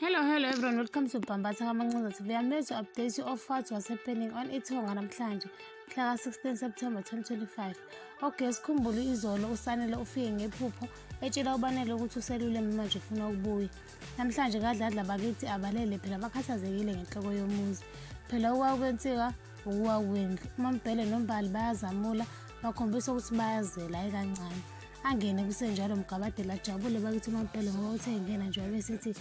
Hello everyone, welcome to Bambatha Kamanqaza. We are made to update you of what was happening on iThonga namhlanje, mhla 16 September 2025. Okay, sikhumbule izolo uSanele ufike ngephupho etshela uBanele ukuthi uselule manje ufuna ukubuya. Namhlanje kadladla bakithi abalele phela bakhathazekile ngenhloko yomuzi. Phela okwakwenzeka ukuwawendlu. UMaMbhele noMbali bayazamula bakhombisa ukuthi bayazela kancane. Angene kusenjalo Mgabadela ajabule bakithi uMaMbhele ngoba uthe ngena nje wabesithi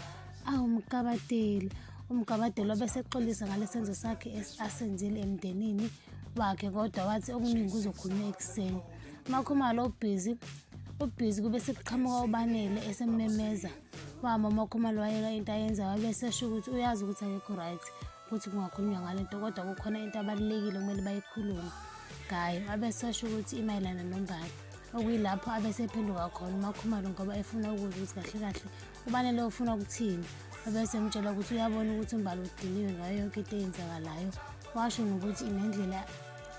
umgabadelo beseqolisa ngalesenzo sakhe asenzile emndenini wakhe kodwa wathi okuningi uzokhulunywa ekuseni. Makhumalo ubhizi kube sekuqhamuka uBanele esememeza wama Makhumalo wayeka into ayenza wabesesho ukuthi uyazi ukuthi akekho right ukuthi kungakhulunywa ngalento kodwa kukhona into abalulekile kumele bayikhulume ngayo. Abesesho ukuthi imayelana noMbali okuyilapho abesephenduka khona uMakhumalo ngoba efuna ukuzwa ukuthi kahle uBanele ufuna ukuthini. Abese emtshela ukuthi uyabona ukuthi uMbali udiniwe ngayo yonke into eyenzakalayo. Washo nokuthi inendlela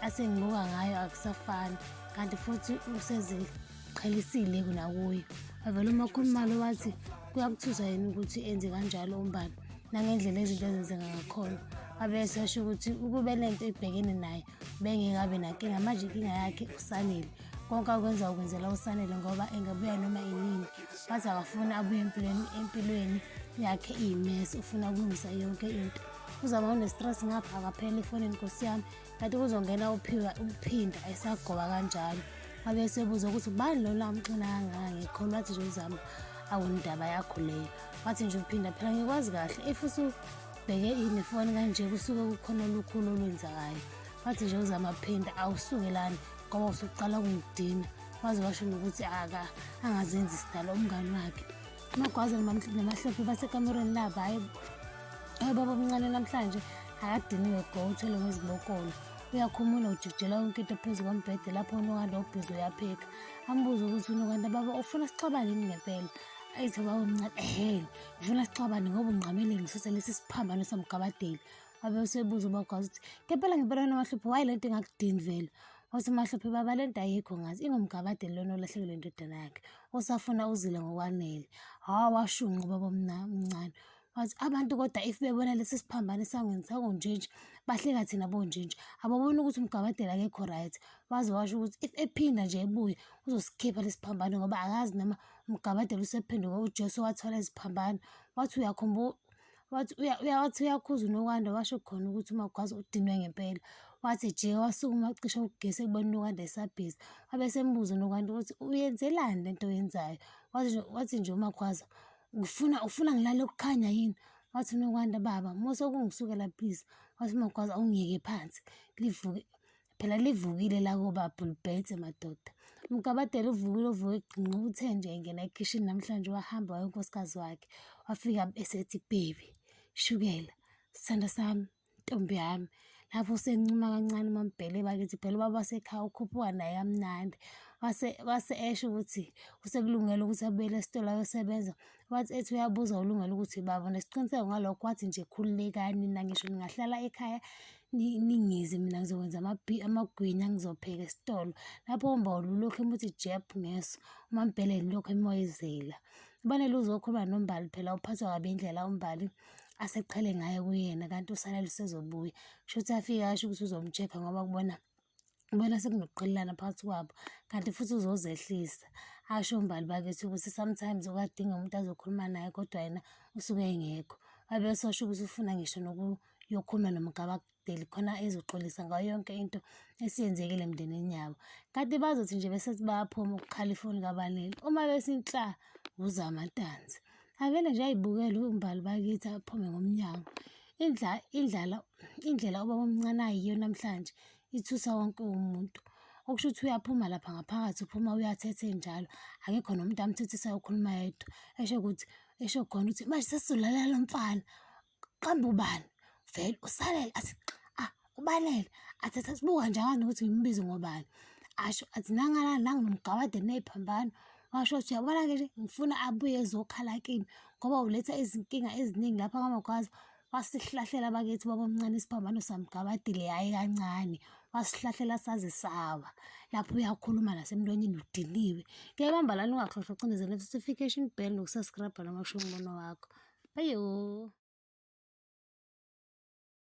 asengibuka ngayo akusafani kanti futhi useziqhelisile kunakuye. Avela uMakhumalo wathi kuyakuthusa yini ukuthi enze kanjalo uMbali nangendlela izinto ezenzeka ngakhona. Abese asho ukuthi ukube lento ibhekene naye bengekabe nankinga manje inkinga yakhe uSanele. Konke akwenza ukwenzela uSanele ngoba engabuya noma inini. Wathi akafuna abuye empilweni yakhe iyimesi ufuna ukulungisa yonke into. Uzama unestress ngapha akaphela ifonini Nkosi yami kanti kuzongena uphinda esagoba kanjalo. Abese ebuza ukuthi ubani lo lamxina kangaka ngekholwa wathi nje uzama awundaba yakho leyo. Wathi nje uphinda phela ngikwazi kahle if usubheke inefoni kanje kusuke kukhona olukhulu olwenzakayo. Wathi nje uzama phinda awusukelani ngoba usuqala ukungidina. Waze washo nokuthi angazenzi sidala umngani wakhe. Magwaza namahlophe basekamerweni laba hayi baba omncane namhlanje akadiniwe gothelo ngezibokolo. Uyakhumula ujikijela yonke into phezu kombhede lapho uNokanda ubhizi uyapheka. Ambuza ukuthi uNokanda baba ufuna sixabane yini ngempela. Ayithi baba omncane ufuna sixabane ngoba ungqamele ngisuse lesi siphambano saMgabadeli. Wabe usebuza uMagwaza ukuthi ngempela namahlophe wayi lento engakudini vele. Wathi uMahlophe baba lento ayikho ngazi ingumGabadeli lona olahlekile indodana yakhe osafuna uzile ngokwanele. Washunqa baba omncane wathi abantu kodwa if bebona lesi siphambano sangonjinji bahleka thina bonjinji ababona ukuthi uMgabadeli akekho right. Waze washo ukuthi if ephinda nje ebuye uzosikhipha lesiphambano ngoba akazi noma uMgabadeli usephenduka uJesu wathola iziphambano. Wathi uyakhumbula wathi uyakhuza uNokanda washo khona ukuthi uMagwaza udinwe ngempela. Wathi jike wasukuma cishe ugesi ekubona uNokanda esabhizi. Wabese embuza uNokanda ukuthi uyenzelani lento oyenzayo. Wathi nje uMagwaza ufuna ngilale ukukhanya yini. Wathi uNokanda baba mose kungisukela please. Wathi uMagwaza ungiyeke phansi livuke phela livukile la kuba Bulbethe madoda. uMgabadeli uvuke egcinqa uthe nje engena ekitchen namhlanje wahamba wayenkosikazi wakhe. Wafika esethi baby shukela sithanda sami ntombi yami. Lapho usencuma kancane uMaMbhele bakithi phela ubaba wasekhaya ukhuphuka naye kamnandi. Wase esho ukuthi usekulungela ukuthi abuyele esitolo ayosebenza. Wathi ethi uyabuza ulungela ukuthi baba nesiqiniseko ngalokho. Wathi nje khululekani na ngisho ningahlala ekhaya ningize mina ngizokwenza amagwinya ngizopheka esitolo. Lapho uMbawula ulokhu emuthi jep ngeso uMaMbhele lokho emoyizela. uBanele uzokhuluma noMbali phela uphathwa kabi indlela uMbali aseqhele ngayo kuyena kanti uSanele usezobuya. Kusho ukuthi afika asho ukuthi uzomcheck ngoba ubona sekunokuqhelelana phakathi kwabo kanti futhi uzozehlisa. Asho uMbali bakithi ukuthi sometimes ukadinga umuntu azokhuluma naye kodwa yena usuke engekho. Wabese washo ukuthi ufuna ngisho yokhuluma noMgabadeli khona ezoxolisa ngayo yonke into esiyenzekile emndenini yabo. Kanti bazothi nje bese bayaphuma ukukhala ifoni kaBanele uma besinhla uzama ntanzi. Avele nje ayibukele uMbali bakithi aphume ngomnyango. Indlela ubaba omncane ayiyo namhlanje ithusa wonke umuntu. Okusho ukuthi uyaphuma lapha ngaphakathi uphuma uyathethe njalo akekho nomuntu amthethisayo ukhuluma yedwa. Esho khona ukuthi manje sesizolalela lo mfana qamba ubani vele uSanele athi uBanele athi sibuka nje angazi ukuthi ngimbize ngobani. Asho athi nanginomGabadeli neziphambano. Washo ukuthi uyabona ke nje ngifuna abuye ezokhala kimi ngoba uletha izinkinga eziningi lapha kaMagwaza. Wasihlahlela bakithi baba omncane isiphambano saMgabadeli hayi kancane. Wasihlahlela saze sawa lapho uyakhuluma nasemntwanyeni udiniwe. Ke bamba lana ungakhohlwa ucindezela notification bell nokusubscribe noma kusho umbono wakho. Bayo.